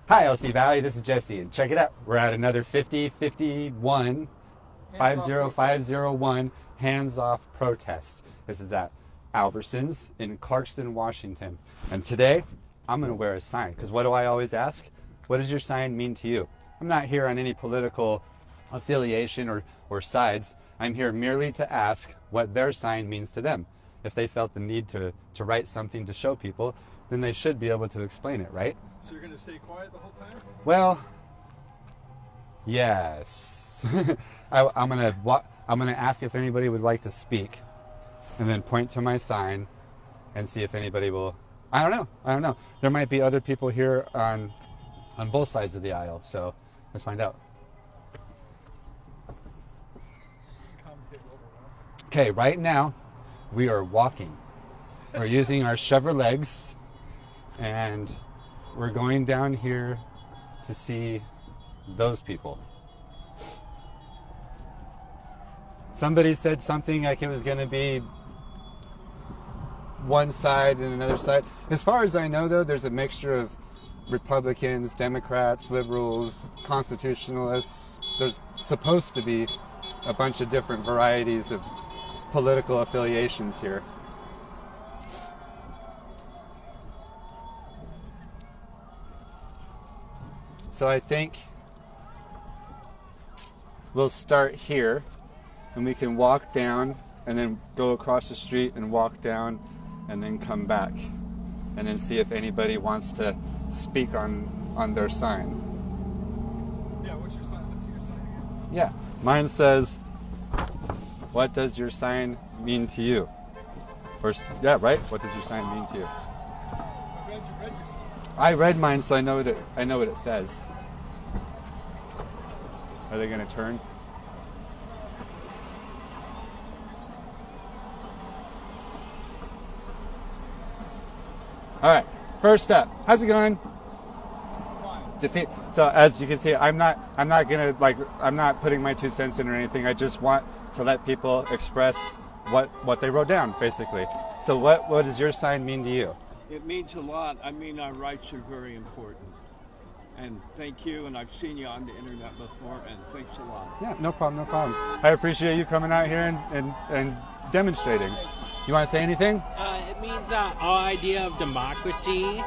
Hi, LC Valley. This is Jesse, and check it out. We're at another 5051 50501 Hands Off protest. This is at Albertsons in Clarkston, Washington. And today, I'm going to wear a sign, because what do I always ask? What does your sign mean to you? I'm not here on any political affiliation or sides. I'm here merely to ask what their sign means to them. If they felt the need to write something to show people, then they should be able to explain it, right? So you're going to stay quiet the whole time? Well, yes. I'm gonna ask if anybody would like to speak, and then point to my sign and see if anybody will. I don't know. There might be other people here on both sides of the aisle, so let's find out. Okay, right now we are walking. We're using our shover legs, and we're going down here to see those people. Somebody said something like it was going to be one side and another side. As far as I know, though, there's a mixture of Republicans, Democrats, liberals, constitutionalists. There's supposed to be a bunch of different varieties of political affiliations here. So I think we'll start here, and we can walk down and then go across the street and walk down and then come back and then see if anybody wants to speak on their sign. Yeah, what's your sign? Let's see your sign again. Yeah, mine says, "What does your sign mean to you?" Or yeah, right? What does your sign mean to you? I'm glad you read your sign. I read mine, so I know what it says. Are they going to turn? All right. First up, how's it going? Defeat. So as you can see, I'm not putting my 2 cents in or anything. I just want to let people express what they wrote down, basically. So what does your sign mean to you? It means a lot. I mean, our rights are very important. And thank you, and I've seen you on the internet before, and thanks a lot. Yeah, no problem. I appreciate you coming out here and demonstrating. You want to say anything? It means that our idea of democracy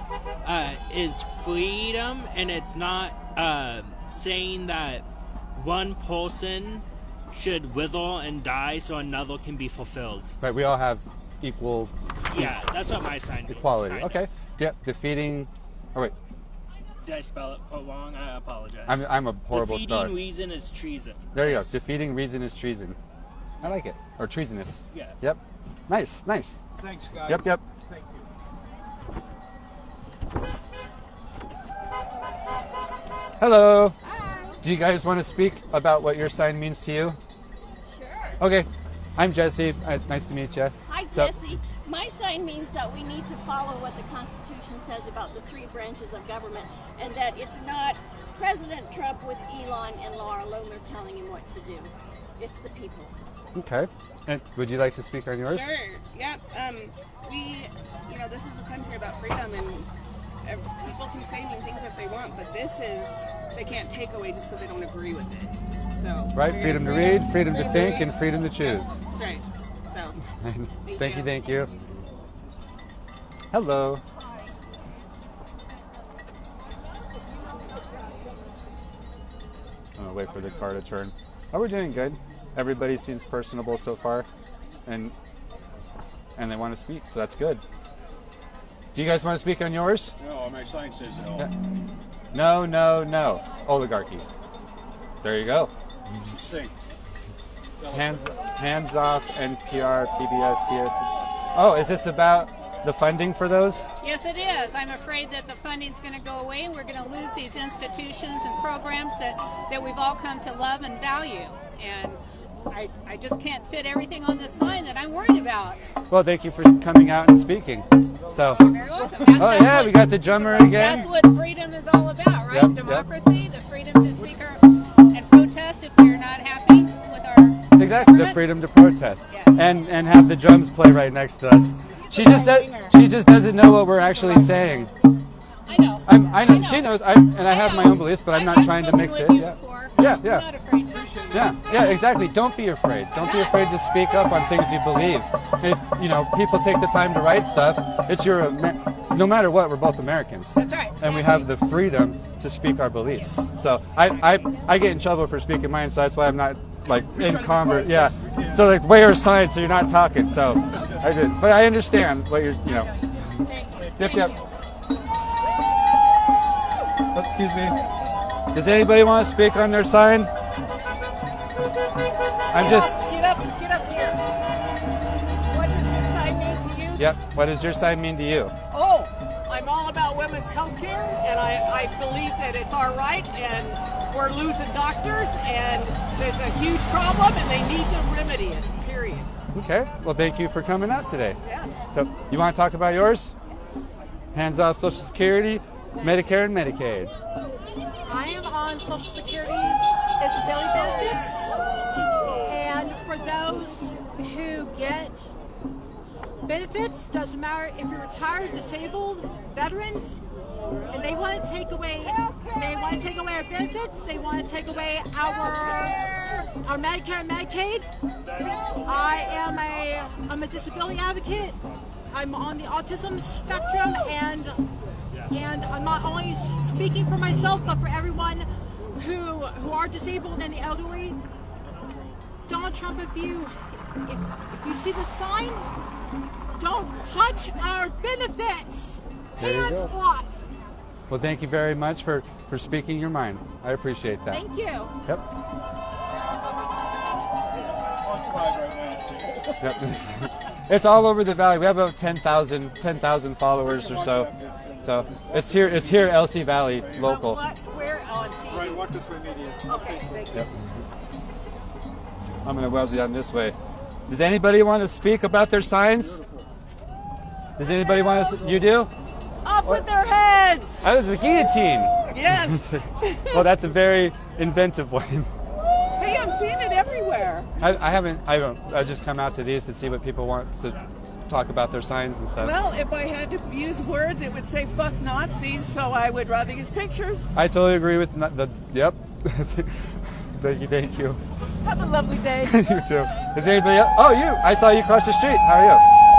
is freedom, and it's not saying that one person should wither and die so another can be fulfilled. Right, we all have equal. Yeah, that's what my sign means. Equality. Okay. Yep. Defeating. Oh wait. Did I spell it wrong? I apologize. I'm a horrible speller. Defeating reason is treason. There you go. Defeating reason is treason. I like it. Or treasonous. Yeah. Yep. Nice. Thanks, guys. Yep. Thank you. Hello. Hi. Do you guys want to speak about what your sign means to you? Sure. Okay. I'm Jesse. Nice to meet you. Hi, Jesse. My sign means that we need to follow what the Constitution says about the 3 branches of government, and that it's not President Trump with Elon and Laura Lomer telling him what to do. It's the people. Okay. And would you like to speak on yours? Sure. Yep. This is a country about freedom, and people can say mean things if they want, but they can't take away just because they don't agree with it. So. Right. Freedom to read, freedom to think, and freedom to choose. That's right. So. Thank you. Hello. I'm gonna wait for the car to turn. Oh, we're doing good. Everybody seems personable so far, and they want to speak, so that's good. Do you guys want to speak on yours? No, my sign says no. Yeah. No. Oligarchy. There you go. Sing. Hands off NPR, PBS, TS. Oh, is this about the funding for those? Yes, it is. I'm afraid that the funding's going to go away, and we're going to lose these institutions and programs that we've all come to love and value. And I just can't fit everything on this sign that I'm worried about. Well, thank you for coming out and speaking. So. You're very welcome. Oh yeah, we got the drummer again. That's what freedom is all about, right? Yep, Democracy, the freedom to speak and protest if we're not happy with our Exactly, the freedom to protest. Yes. And have the drums play right next to us. She just doesn't know what we're actually saying. I know. I know. She knows. I have my own beliefs, but I'm not trying to mix it. You Yeah. before. Yeah, I'm yeah. not afraid to. Yeah, exactly. Don't be afraid. Don't be afraid to speak up on things you believe. If people take the time to write stuff, it's your. No matter what, we're both Americans. That's right. And we have the freedom to speak our beliefs. So I get in trouble for speaking mine, so that's why I'm not like in convert. Yeah. So like wear a sign so you're not talking. So I did, but I understand what you're. Yep. Oh, excuse me. Does anybody want to speak on their sign? I'm just. Get up here. What does this sign mean to you? Yep. What does your sign mean to you? Oh, I'm all about women's health care, and I believe that it's our right, and we're losing doctors, and there's a huge problem, and they need to remedy it, period. Okay. Well, thank you for coming out today. Yes. So, you want to talk about yours? Hands off Social Security, Medicare, and Medicaid. I am on Social Security disability benefits, and for those who get benefits, doesn't matter if you're retired, disabled, veterans, and they want to take away our benefits, they want to take away our Medicare and Medicaid. I'm a disability advocate. I'm on the autism spectrum, and I'm not only speaking for myself, but for everyone who are disabled and the elderly. Donald Trump, if you see the sign, don't touch our benefits. There you Hands go. off. Well, thank you very much for speaking your mind. I appreciate that. Thank you. Yep. On slide right now. Yep. It's all over the valley. We have about 10,000 followers or so. So it's here, LC Valley, local. Where on TV? Right, walk this way, media. Okay, thank you. Yep. I'm going to weld you down this way. Does anybody want to speak about their signs? Does anybody want to? You do? Up with their heads! I was the guillotine. Yes! Well, that's a very inventive one. Hey, I'm seeing it everywhere. I just come out to these to see what people want to talk about their signs and stuff. Well, if I had to use words, it would say fuck Nazis, so I would rather use pictures. I totally agree with yep. Thank you. Have a lovely day. You too. Is anybody else? Oh, you. I saw you cross the street. How are you?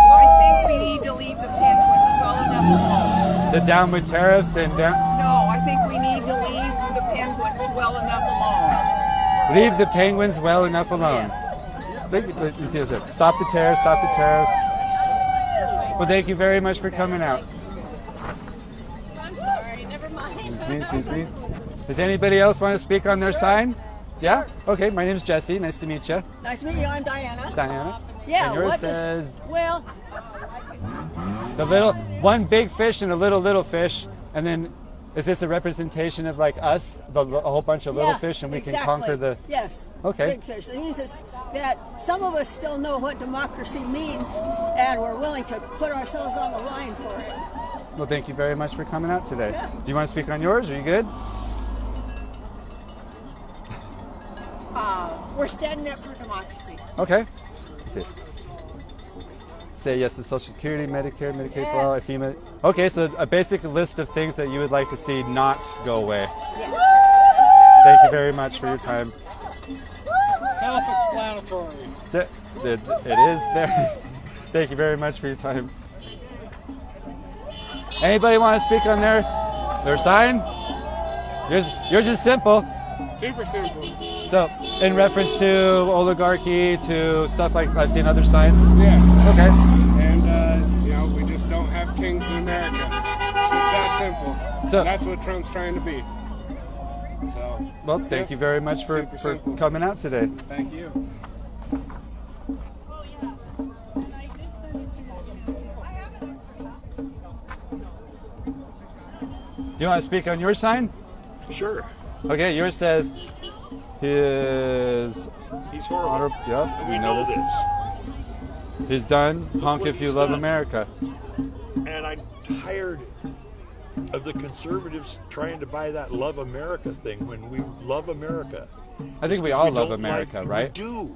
I think we need to leave the penguins well enough alone. The down with tariffs and down. No, I think we need to leave the penguins well enough alone. Leave the penguins well enough alone. Yes. Let me see this. Stop the tariffs. Stop the tariffs. Well, thank you very much for coming out. I'm sorry, never mind. Excuse me. Does anybody else want to speak on their sign? Yeah? Okay, my name's Jesse. Nice to meet you. Nice to meet you. I'm Diana. Diana. Yeah, And yours what says does... Well, the little one big fish and a little fish, and then is this a representation of like us, a whole bunch of little fish, and we can conquer the? Yes. Okay. Big fish. It means that some of us still know what democracy means, and we're willing to put ourselves on the line for it. Well, thank you very much for coming out today. Yeah. Do you want to speak on yours? Are you good? We're standing up for democracy. Okay. Let's see. Say yes to Social Security, Medicare, Medicaid for all, FEMA. Okay, so a basic list of things that you would like to see not go away. Yes. Thank you very much for your time. Self-explanatory. It is there. Thank you very much for your time. Anybody want to speak on their sign? Yours is simple. Super simple. So, in reference to oligarchy, to stuff like I've seen other signs. Yeah. Okay. And, we just don't have kings in America. Just that simple. So- That's what Trump's trying to be. So. Well, thank you very much for Super simple. coming out today. Thank you. You want to speak on your sign? Sure. Okay, yours says his He's horrible. Yep, We know this. He's done. Honk what if you he's love done. America. And I'm tired of the conservatives trying to buy that love America thing when we love America. I think we Just all 'cause love don't America, like- right? We do.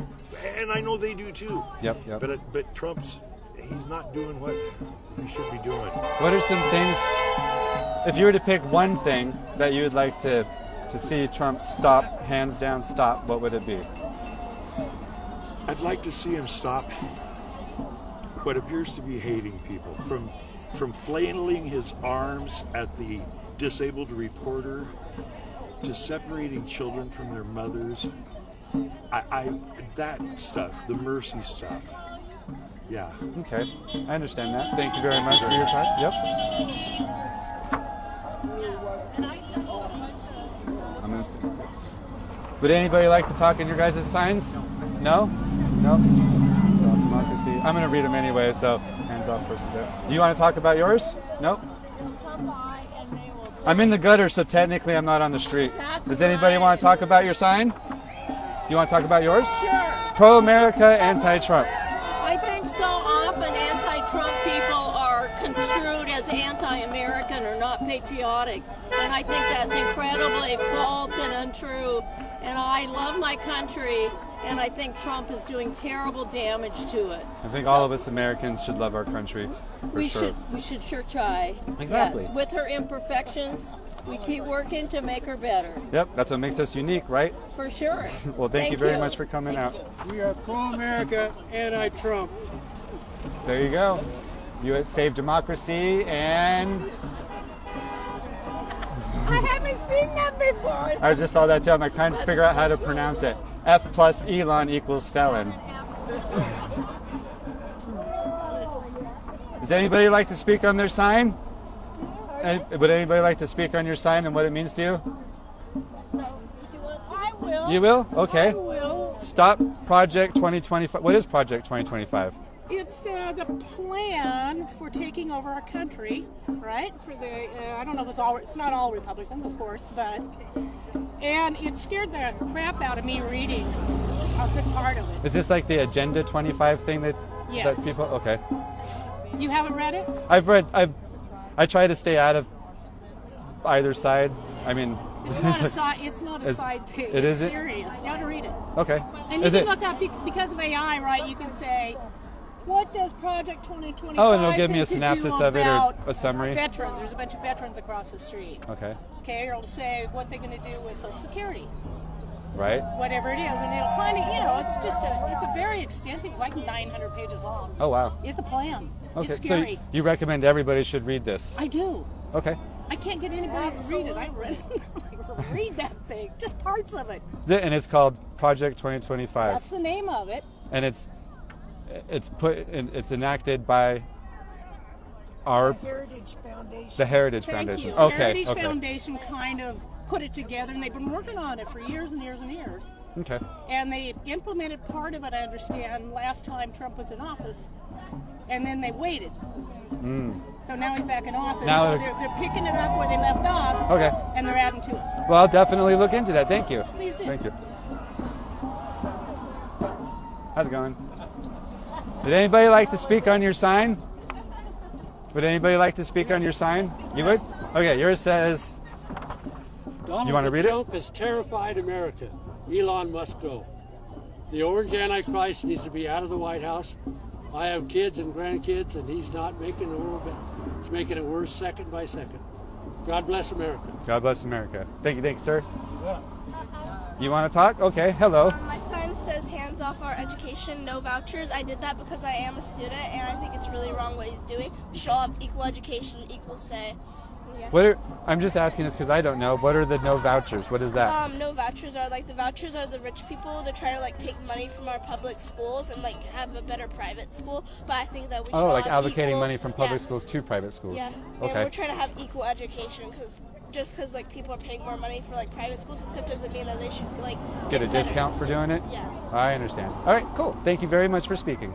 And I know they do too. Yep. But Trump's, he's not doing what he should be doing. What are some things? If you were to pick one thing that you would like to see Trump stop, hands down stop, what would it be? I'd like to see him stop what appears to be hating people, from flailing his arms at the disabled reporter to separating children from their mothers. That stuff, the mercy stuff. Yeah. Okay, I understand that. Thank you very much for your time. Yep. Would anybody like to talk in your guys' signs? No? No? So, democracy. I'm going to read them anyway, so hands off person there. Do you want to talk about yours? Nope. I'm in the gutter, so technically I'm not on the street. Does anybody want to talk about your sign? You want to talk about yours? Sure. Pro-America, anti-Trump. I think so often anti-Trump people are construed as anti-American or not patriotic, and I think that's incredibly false and untrue. And I love my country, and I think Trump is doing terrible damage to it. I think all of us Americans should love our country. We should sure try. Exactly. Yes, with her imperfections, we keep working to make her better. Yep, that's what makes us unique, right? For sure. Well, thank you very much for coming out. We are pro-America, anti-Trump. There you go. You save democracy and... I haven't seen that before. I just saw that too. I'm trying to figure out how to pronounce it. F plus Elon equals felon. Does anybody like to speak on their sign? Would anybody like to speak on your sign and what it means to you? I will. You will? Okay. I will. Stop Project 2025. What is Project 2025? It's the plan for taking over our country, right? For the I don't know if it's not all Republicans, of course, and it scared the crap out of me reading a good part of it. Is this like the Agenda 25 thing that Yes. that people? Okay. You haven't read it? I try to stay out of either side. I mean, It's not a side. It's not a side thing. It it's isn't? serious. You got to read it. Okay. And you Is can it? look up because of AI, right? You can say, "What does Project 2025?" Oh, and it'll give me a think to synopsis do of it or about a summary. Veterans. There's a bunch of veterans across the street. Okay. Okay, or it'll say what they're going to do with Social Security, Right. whatever it is, and it'll kind of, it's a very extensive, like 900 pages long. Oh wow. It's a plan. Okay. It's scary. So you recommend everybody should read this? I do. Okay. I can't get anybody to read it. I read it. Read that thing, just parts of it. And it's called Project 2025. That's the name of it. And it's enacted by our Heritage Foundation. the Heritage Thank Foundation. you. Okay. Heritage Okay. Foundation kind of put it together, and they've been working on it for years and years and years. Okay. And they implemented part of it, I understand, last time Trump was in office, and then they waited. So now he's back in office. Now so they're picking it up where they left off. Okay. And they're adding to it. Well, I'll definitely look into that. Thank you. Please do. Thank you. How's it going? Would anybody like to speak on your sign? Would anybody like to speak on your sign? You would? Okay, yours says... Donald You wanna read it? Trump has terrified America. Elon must go. The orange Antichrist needs to be out of the White House. I have kids and grandkids, and he's not making the world better. He's making it worse second by second. God bless America. God bless America. Thank you, sir. You want to talk? Okay, hello. My sign says hands off our education, no vouchers. I did that because I am a student and I think it's really wrong what he's doing. We should all have equal education, equal say. Yeah. I'm just asking this because I don't know. What are the no vouchers? What is that? No vouchers are the vouchers are the rich people. They're trying to take money from our public schools and have a better private school. But I think that we should all have allocating equal, money from public schools to private schools. Yeah. Okay. And we're trying to have equal education because people are paying more money for private schools and stuff doesn't mean that they should Get a better. discount for doing it? Yeah. I understand. All right, cool. Thank you very much for speaking.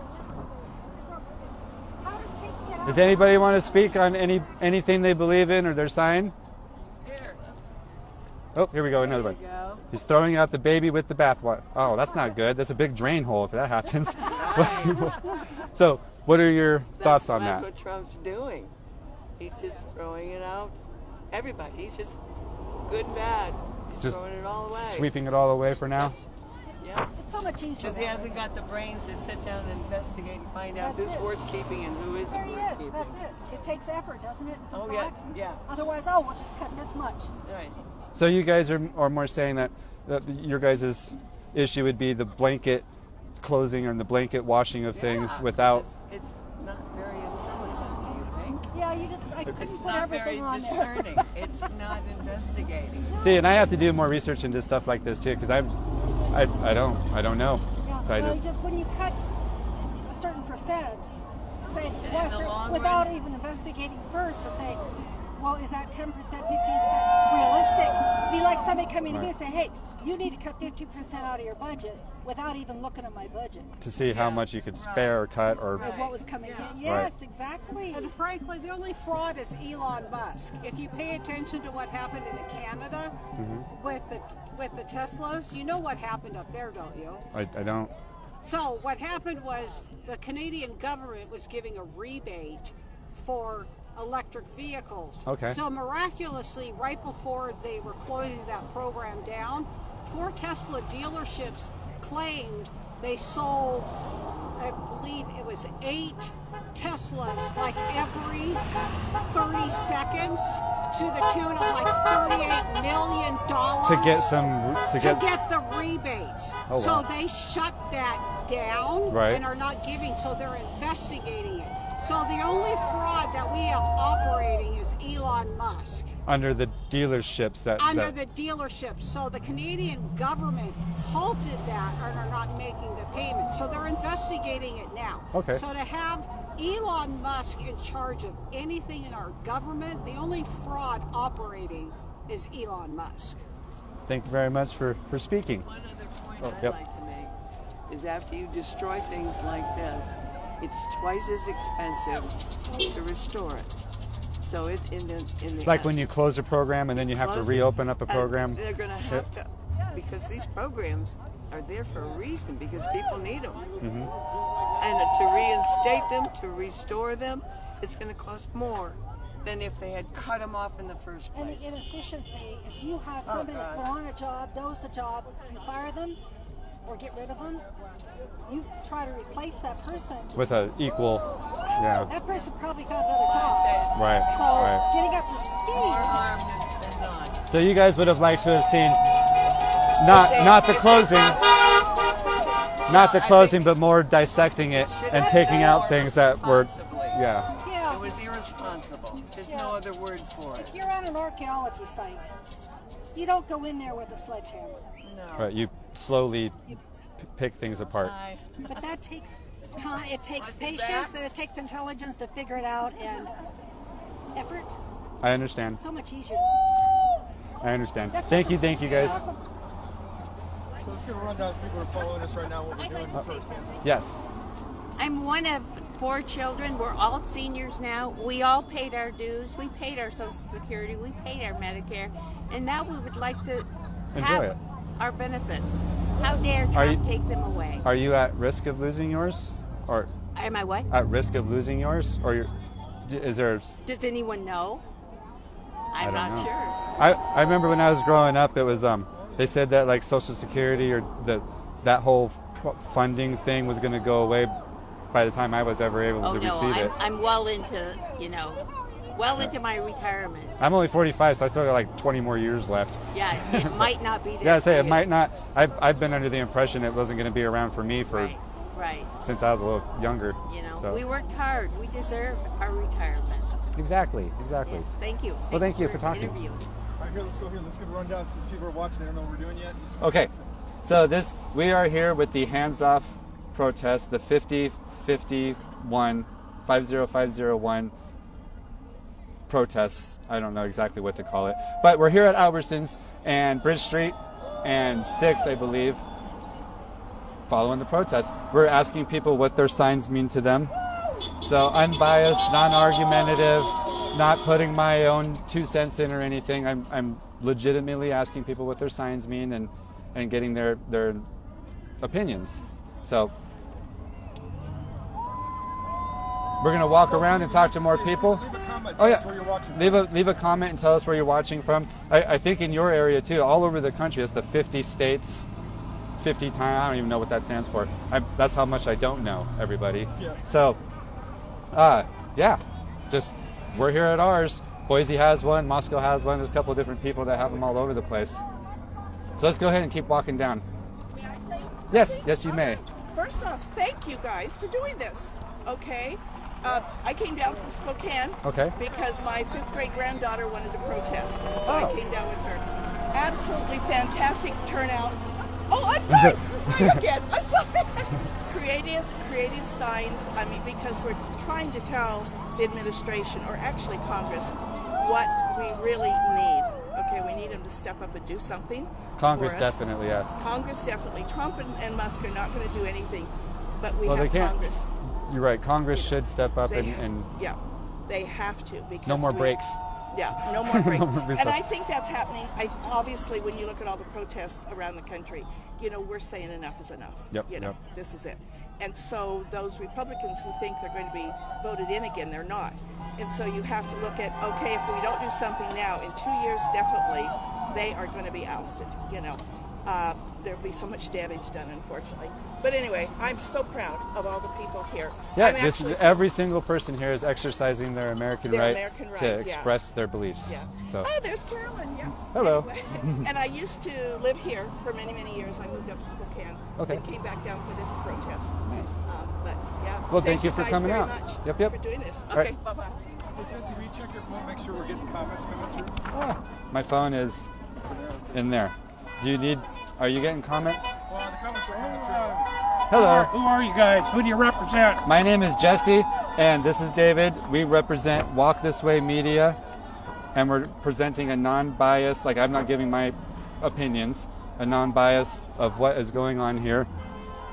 Does anybody want to speak on anything they believe in or their sign? Oh, here we go, another one. He's throwing out the baby with the bathwater. Oh, that's not good. That's a big drain hole if that happens. So, what are your thoughts on that? That's what Trump's doing. He's just throwing it out. Everybody. He's just good and bad. He's Just throwing it all away. sweeping it all away for now? Yeah. It's so much easier. Because he hasn't got the brains to sit down and investigate and find out That's who's it. worth keeping and who isn't There he worth is. keeping. That's it. It takes effort, doesn't it? Some Oh, yeah, thought? yeah. Otherwise, oh, we'll just cut this much. Right. So you guys are more saying that your guys' issue would be the blanket closing and the blanket washing of things Yeah, without. It's not very intelligent, do you think? Yeah, you just, I couldn't It's put not very everything on there. discerning. It's not investigating. See, and I have to do more research into stuff like this too, because I don't know. Yeah, So I well, just, just when you cut a certain percent, say in wash the it long without run- even investigating first to say, well, is that 10%, 15% realistic? Be like somebody coming to me and say, hey, you need to cut 50% out of your budget without even looking at my budget. to see how much you could spare or cut or. And what was coming in. Right. Yes, exactly. And frankly, the only fraud is Elon Musk. If you pay attention to what happened in Canada with the Teslas, you know what happened up there, don't you? I don't. So what happened was the Canadian government was giving a rebate for electric vehicles. Okay. So miraculously, right before they were closing that program down, 4 Tesla dealerships claimed they sold, I believe it was 8 Teslas like every 30 seconds to the tune of like $38 million To get some. to get the rebates. Oh, so wow. they shut that down Right. and are not giving, so they're investigating it. So the only fraud that we have operating is Elon Musk. Under the dealerships that. Under that the dealerships. So the Canadian government halted that and are not making the payment. So they're investigating it now. Okay. So to have Elon Musk in charge of anything in our government, the only fraud operating is Elon Musk. Thank you very much for speaking. One other point Oh, I'd yep. like to make is after you destroy things like this, it's twice as expensive to restore it. So it's in the Like when you close a program and then you have to Close it, reopen up a and program. They're going to have to, because these programs are there for a reason, because people need them. And to reinstate them, to restore them, it's going to cost more than if they had cut them off in the first And place. the inefficiency, if you have somebody that's been on a job, knows the job, you fire them or get rid of them, you try to replace that person. With a equal. Yeah. That person probably found another job. Right. So Right. getting up to More speed. harm than not. So you guys would have liked to have seen not the closing, not the closing, but more dissecting it and taking out things that were, yeah. Yeah. It was irresponsible. There's no other word for it. If you're on an archaeology site, you don't go in there with a sledgehammer. No. Right. You slowly pick things apart. But that takes time. It takes patience and it takes intelligence to figure it out and effort. I understand. So much easier. I understand. Thank you guys. So let's give a rundown of people who are following us right now, what we're doing first. Yes. I'm one of 4 children. We're all seniors now. We all paid our dues. We paid our Social Security. We paid our Medicare. And now we would like to Enjoy have it. our benefits. How dare Are Trump you- take them away? Are you at risk of losing yours, or Am I what? at risk of losing yours, or is there? Does anyone know? I I'm don't not know. sure. I remember when I was growing up, it was they said that like Social Security or that whole funding thing was going to go away by the time I was ever able Oh to no, receive it. I'm well into, well into my retirement. I'm only 45, so I still got like 20 more years left. Yeah, it might not be there. Yeah, I say for it you. might not. I've been under the impression it wasn't going to be around for me for Right. since I was a little younger. So. We worked hard. We deserve our retirement. Exactly. Yes, thank you. Well, thank you for talking. Interview. All right, here, let's go here. Let's give a rundown since people are watching. They don't know what we're doing yet. Just Okay, so we are here with the Hands Off protest, the 50501 protests. I don't know exactly what to call it, but we're here at Albertsons and Bridge Street and 6th, I believe, following the protest. We're asking people what their signs mean to them. So unbiased, non-argumentative, not putting my own 2 cents in or anything. I'm legitimately asking people what their signs mean and getting their opinions. So we're gonna walk around and talk to more people. Leave a comment. Oh Tell yeah, us where you're watching. leave a comment and tell us where you're watching from. I think in your area too, all over the country, it's the 50 states 50 times. I don't even know what that stands for. That's how much I don't know, everybody. Yeah. So, yeah, just we're here at ours. Boise has one. Moscow has one. There's a couple of different people that have them all over the place. So let's go ahead and keep walking down. May I say? Yes, you may. First off, thank you guys for doing this. Okay. I came down from Spokane because my 5th grade granddaughter wanted to protest, and so I came down with her. Absolutely fantastic turnout. Oh, I'm sorry. Again, I'm sorry. creative signs. I mean, because we're trying to tell the administration, or actually Congress, what we really need. Okay, we need them to step up and do something. Congress for us. Definitely, yes. Congress definitely. Trump and Musk are not going to do anything, but we Well, have they can't. Congress. You're right. Congress should step up and yeah, they have to, because no more breaks. Yeah, no more breaks. No more breaks. And I think that's happening. Obviously, when you look at all the protests around the country, we're saying enough is enough. Yep. This is it. And so those Republicans who think they're going to be voted in again, they're not. And so you have to look at, okay, if we don't do something now, in 2 years, definitely, they are going to be ousted. There'll be so much damage done, unfortunately. But anyway, I'm so proud of all the people here. Yeah, every single person here is exercising their American right to yeah. express their beliefs. Yeah. So. Oh, there's Carolyn. Yeah. Hello. Anyway, and I used to live here for many, many years. I moved up to Spokane and came back down for this protest. Nice. But yeah. Well, thank you for guys coming very out. Much Yep. For doing this. All Okay. right. Bye bye. Hey, Jesse, will you check your phone, make sure we're getting comments coming through? My phone is in there. Are you getting comments? Well, the comments are coming through. Hello. Who are you guys? Who do you represent? My name is Jesse, and this is David. We represent Walk This Way Media, and we're presenting a non-bias, I'm not giving my opinions, a non-bias of what is going on here.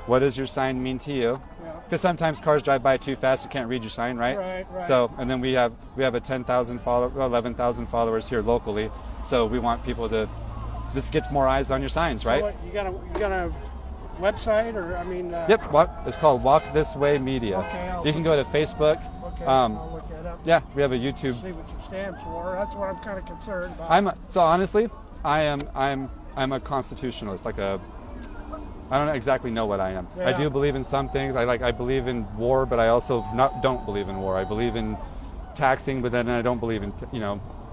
What does your sign mean to you? Because sometimes cars drive by too fast, you can't read your sign, right? Right. So, and then we have a 10,000 11,000 followers here locally, so we want people to. This gets more eyes on your signs, right? So you got a website, or Yep. It's called Walk This Way Media. Okay, so you can go to Facebook. Okay, I'll look that up. Yeah, we have a YouTube. See what you stand for. That's what I'm kind of concerned about. Honestly, I'm a constitutionalist. I don't exactly know what I am. Yeah. I do believe in some things. I believe in war, but I also don't believe in war. I believe in taxing, but then I don't believe in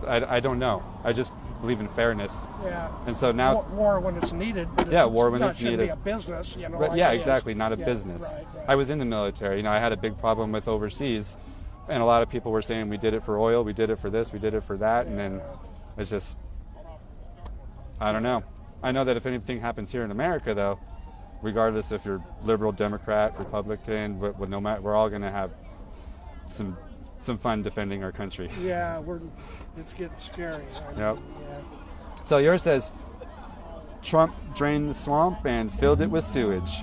I don't know. I just believe in fairness. Yeah. And so now war when it's needed. But war when it's needed. Shouldn't be a business, Right, yeah, exactly. Not a business. Right. I was in the military. I had a big problem with overseas, and a lot of people were saying we did it for oil, we did it for this, we did it for that, and then it's just I don't know. I know that if anything happens here in America, though, regardless if you're liberal, Democrat, Republican, no matter, we're all going to have some fun defending our country. Yeah, it's getting scary. Yep. Yeah. So yours says, Trump drained the swamp and filled it with sewage.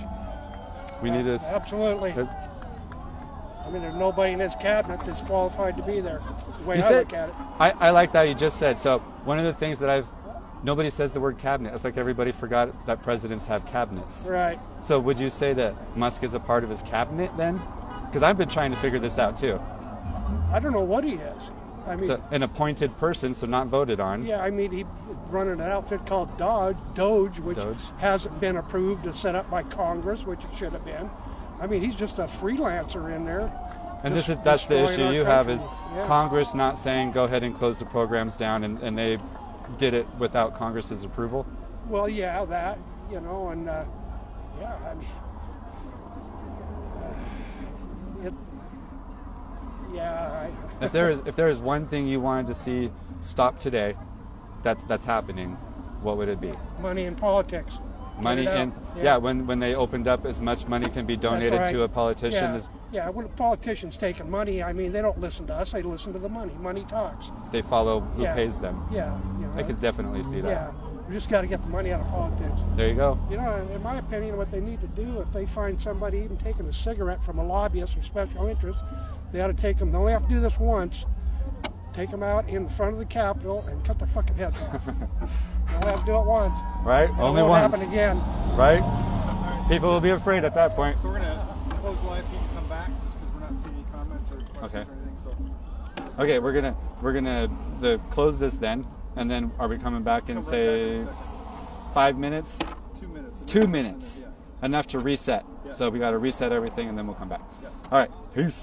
We need to. Absolutely. There's nobody in his cabinet that's qualified to be there. That's the way I look at it. I like that you just said. So one of the things that nobody says the word cabinet. It's like everybody forgot that presidents have cabinets. Right. So would you say that Musk is a part of his cabinet then? Because I've been trying to figure this out too. I don't know what he is. So an appointed person, so not voted on. Yeah, he's running an outfit called Doge, which hasn't been approved to set up by Congress, which it should have been. He's just a freelancer in there. And that's the issue you have is Congress not saying go ahead and close the programs down, and they did it without Congress's approval. Well, yeah, that, and If there is one thing you wanted to see stop today, that's happening, what would it be? Money in politics. Money in when they opened up as much money can be donated to a politician. When a politician's taking money, they don't listen to us. They listen to the money. Money talks. They follow who pays them. Yeah, I could definitely see that. Yeah, we just got to get the money out of politics. There you go. In my opinion, what they need to do, if they find somebody even taking a cigarette from a lobbyist or special interest, they ought to take them. They only have to do this once. Take them out in front of the Capitol and cut their fucking heads off. They only have to do it once. Right? Only once. It won't happen again. Right? People will be afraid at that point. So we're going to close live. You can come back just because we're not seeing any comments or questions or anything. So. Okay, we're gonna close this then, and then are we coming back in say 5 minutes 2 minutes. 2 minutes. Yeah. Enough to reset. Yeah. So we got to reset everything and then we'll come back. All right. Peace.